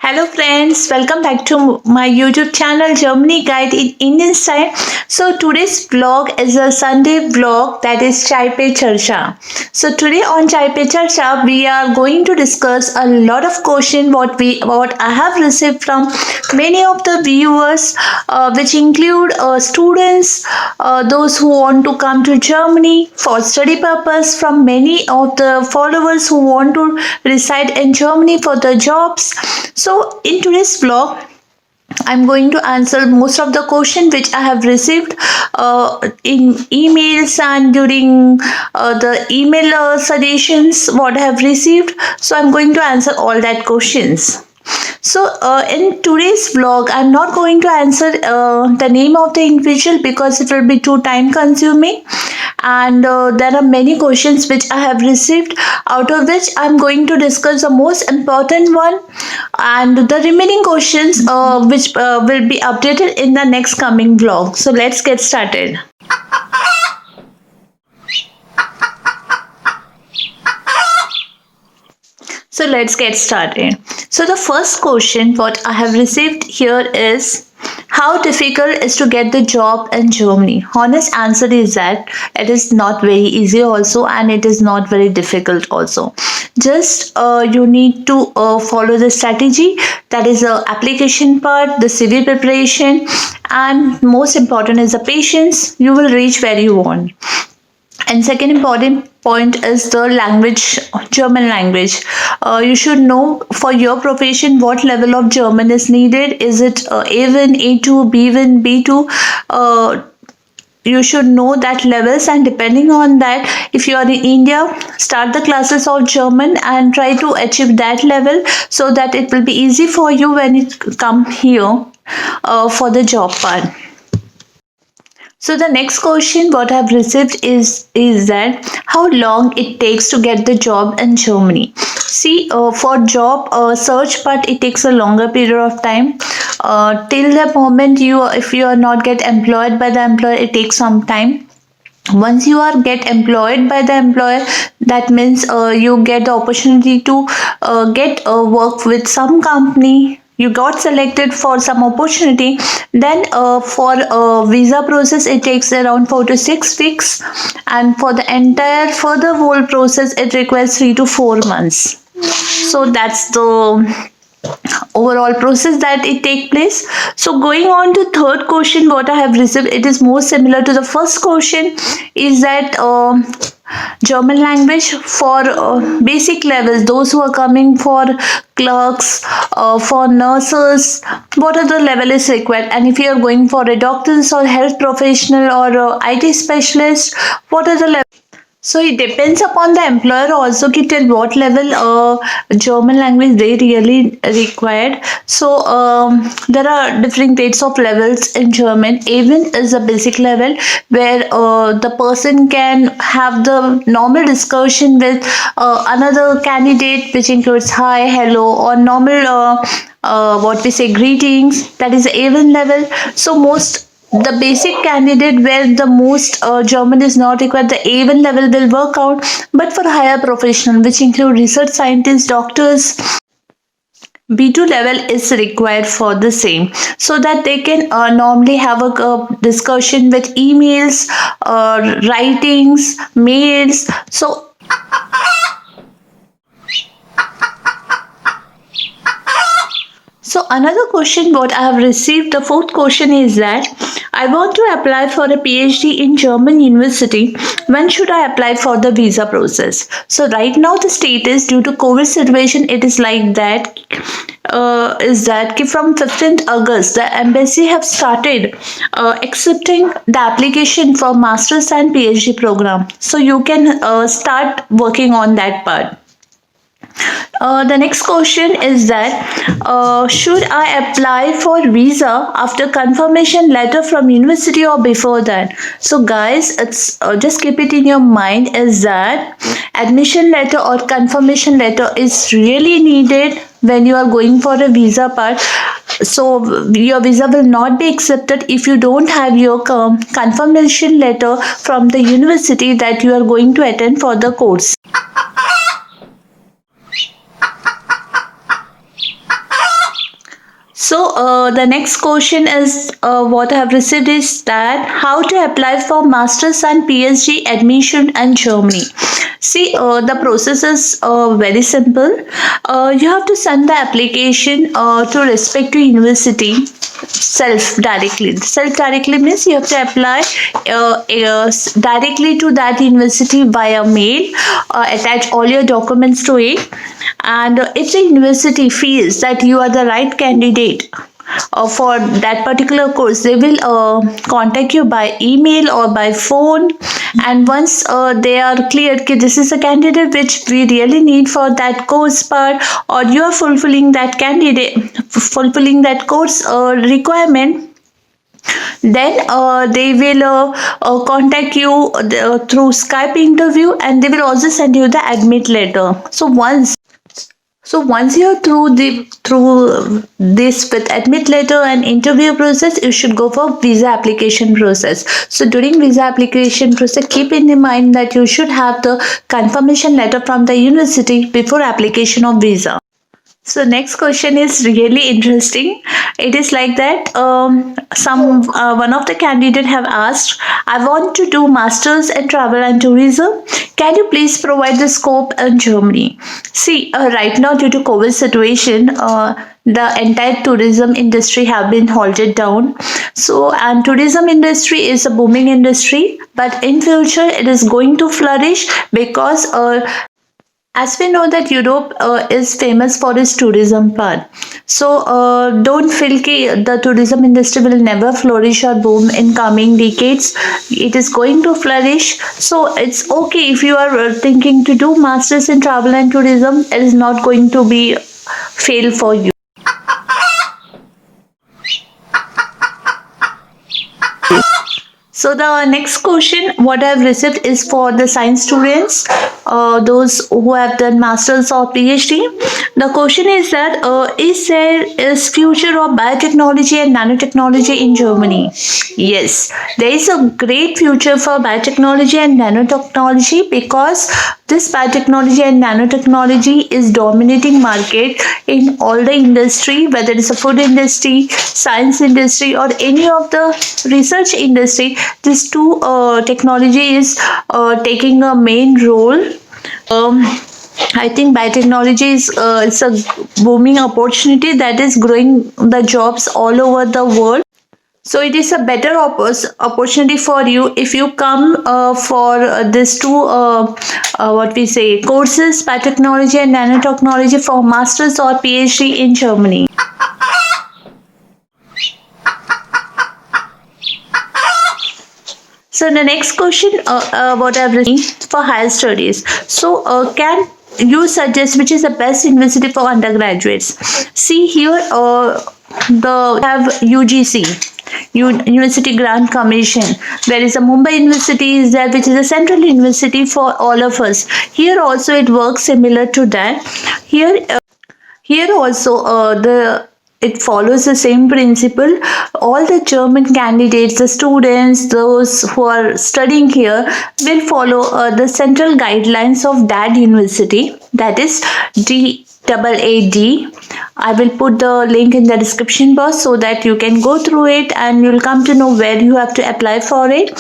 Hello friends, welcome back to my YouTube channel Germany Guide in Indian Style. So today's vlog is a Sunday vlog, that is Chai Pe Charcha. So today on Chai Pe Charcha we are going to discuss a lot of questions what I have received from many of the viewers, which include students, those who want to come to Germany for study purpose, from many of the followers who want to reside in Germany for the jobs. So in today's vlog, I'm going to answer most of the questions which I have received in emails and during the email suggestions what I have received. So I'm going to answer all that questions. So in today's vlog, I'm not going to answer the name of the individual because it will be too time consuming, and there are many questions which I have received, out of which I'm going to discuss the most important one, and the remaining questions which will be updated in the next coming vlog. So let's get started. So let's get started. So the first question what I have received here is, how difficult is to get the job in Germany? Honest answer is that it is not very easy also, and it is not very difficult also. Just you need to follow the strategy, that is the application part, the CV preparation, and most important is the patience. You will reach where you want. And second important point is the language, German language. You should know for your profession what level of German is needed. Is it A1, A2, B1, B2? You should know that levels, and depending on that, if you are in India, start the classes of German and try to achieve that level so that it will be easy for you when you come here for the job part. So the next question what I have received is that how long it takes to get the job in Germany. See, for job search part, it takes a longer period of time. Till the moment if you are not get employed by the employer, it takes some time. Once you are get employed by the employer, that means you get the opportunity to get work with some company. You got selected for some opportunity, then for visa process it takes around 4 to 6 weeks, and for the entire further whole process it requires 3 to 4 months. So that's the overall process that it take place. So going on to third question what I have received, it is more similar to the first question, is that German language for basic levels, those who are coming for clerks, for nurses, what are the level is required, and if you are going for a doctors or health professional or IT specialist, what are the level. So it depends upon the employer also till what level German language they really required. So there are different grades of levels in German. A1 is a basic level where the person can have the normal discussion with another candidate, which includes hi, hello, or normal what we say greetings. That is A1 level. So most the basic candidate where the most German is not required, the A1 level will work out. But for higher professional, which include research scientists, doctors, B2 level is required for the same, so that they can normally have a discussion with emails, writings, mails. So another question what I have received, the fourth question is that I want to apply for a PhD in German university. When should I apply for the visa process? So right now the status due to COVID situation, it is like that. Is that from 15th August the embassy have started accepting the application for masters and PhD program. So you can start working on that part. The next question is that should I apply for visa after confirmation letter from university or before that? So guys, it's just keep it in your mind is that admission letter or confirmation letter is really needed when you are going for a visa part. So your visa will not be accepted if you don't have your confirmation letter from the university that you are going to attend for the course. So the next question is what I have received is that how to apply for masters and PhD admission in Germany. See, the process is very simple. You have to send the application to respective university self directly means you have to apply directly to that university via mail, attach all your documents to it, and if the university feels that you are the right candidate for that particular course, they will contact you by email or by phone. And once they are clear that this is a candidate which we really need for that course part, or you are fulfilling that course requirement, then they will contact you through Skype interview, and they will also send you the admit letter. So once you're through this with admit letter and interview process, you should go for visa application process. So during visa application process, keep in mind that you should have the confirmation letter from the university before application of visa. So next question is really interesting. It is like that some one of the candidate have asked, I want to do masters in travel and tourism. Can you please provide the scope in Germany? See, right now due to COVID situation, the entire tourism industry have been halted down. So, and tourism industry is a booming industry, but in future it is going to flourish because as we know that Europe is famous for its tourism part. So don't feel that the tourism industry will never flourish or boom in coming decades. It is going to flourish. So it's okay if you are thinking to do masters in travel and tourism. It is not going to be fail for you. So the next question what I have received is for the science students, those who have done masters or PhD. The question is that is there is future of biotechnology and nanotechnology in Germany? Yes, there is a great future for biotechnology and nanotechnology because this biotechnology and nanotechnology is dominating market in all the industry, whether it's a food industry, science industry, or any of the research industry. These two technology is taking a main role. I think biotechnology is it's a booming opportunity that is growing the jobs all over the world. So it is a better opportunity for you if you come for these two what we say courses, biotechnology and nanotechnology, for masters or PhD in Germany. So the next question, what I've written for higher studies. So can you suggest which is the best university for undergraduates? See here, the have UGC. University Grant Commission. There is a Mumbai University is there, which is a central university for all of us. Here also it works similar to that. Here also it follows the same principle. All the German candidates, the students, those who are studying here will follow the central guidelines of that university, that is DAAD. I will put the link in the description box so that you can go through it and you'll come to know where you have to apply for it.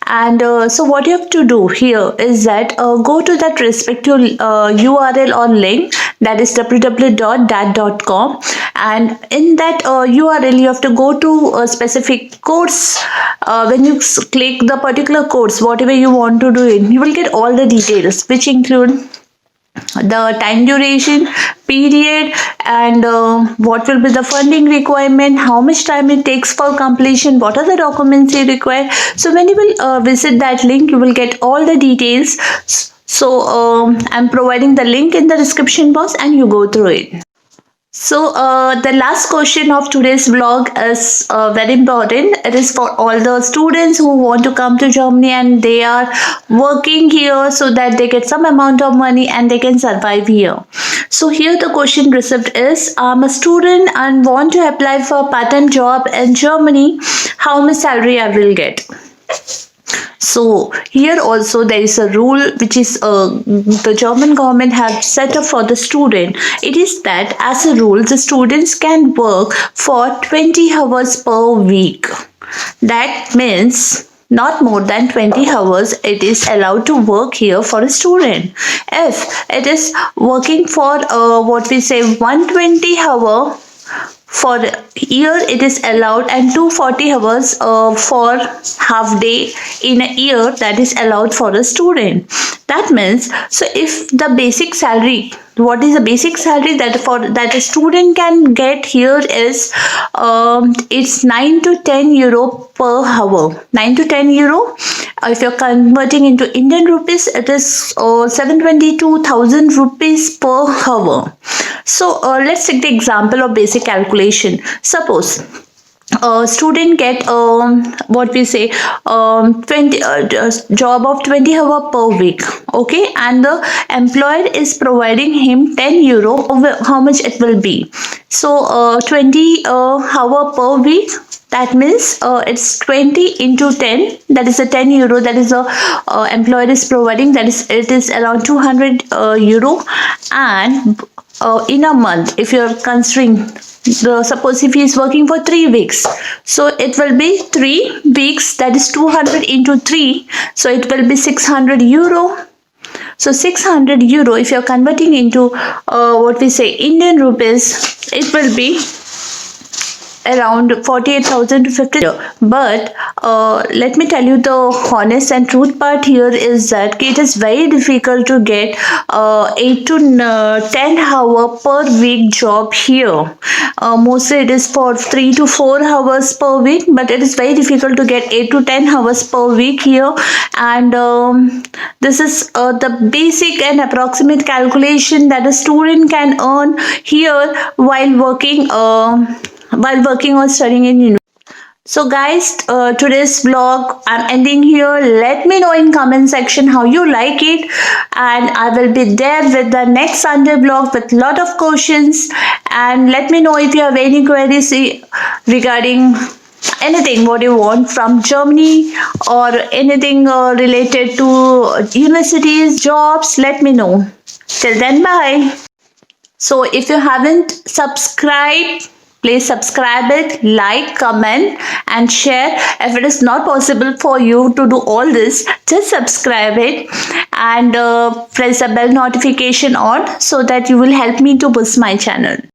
And so what you have to do here is that go to that respective URL or link, that is www.dat.com, and in that URL you have to go to a specific course. When you click the particular course, whatever you want to do it, you will get all the details which include the time duration, period, and what will be the funding requirement, how much time it takes for completion, what are the documents you require. So when you will visit that link, you will get all the details. So I'm providing the link in the description box and you go through it. So the last question of today's vlog is very important. It is for all the students who want to come to Germany and they are working here so that they get some amount of money and they can survive here. So here the question received is, I'm a student and want to apply for part-time job in Germany. How much salary I will get? So here also there is a rule which is the German government have set up for the student. It is that as a rule the students can work for 20 hours per week. That means not more than 20 hours it is allowed to work here for a student. If it is working for what we say 120 hour for year it is allowed, and 240 hours for half day in a year that is allowed for a student. That means, so if the basic salary, what is the basic salary that for that a student can get here is it's 9 to 10 euro per hour. 9 to 10 euro, if you're converting into Indian rupees it is 722,000 rupees per hour. So let's take the example of basic calculation. Suppose a student get what we say 20 job of 20 hour per week, okay, and the employer is providing him 10 euro. How much it will be? So 20 hour per week, that means it's 20 into 10, that is a 10 euro that is a employer is providing, that is it is around 200 euro. And in a month, if you're considering suppose if he is working for 3 weeks, so it will be 3 weeks, that is 200 into 3, so it will be 600 euro. So 600 euro, if you're converting into what we say Indian rupees, it will be around 48,000 to 50. But let me tell you the honest and truth part here is that it is very difficult to get 8 to 10 hour per week job here. Mostly it is for 3 to 4 hours per week, but it is very difficult to get 8 to 10 hours per week here. And this is the basic and approximate calculation that a student can earn here while working or studying in university. So guys, today's vlog I'm ending here. Let me know in comment section how you like it, and I will be there with the next Sunday vlog with lot of questions. And let me know if you have any queries regarding anything what you want from Germany, or anything related to universities, jobs. Let me know. Till then, bye. So if you haven't subscribed, please subscribe it, like, comment and share. If it is not possible for you to do all this, just subscribe it and press the bell notification on, so that you will help me to boost my channel.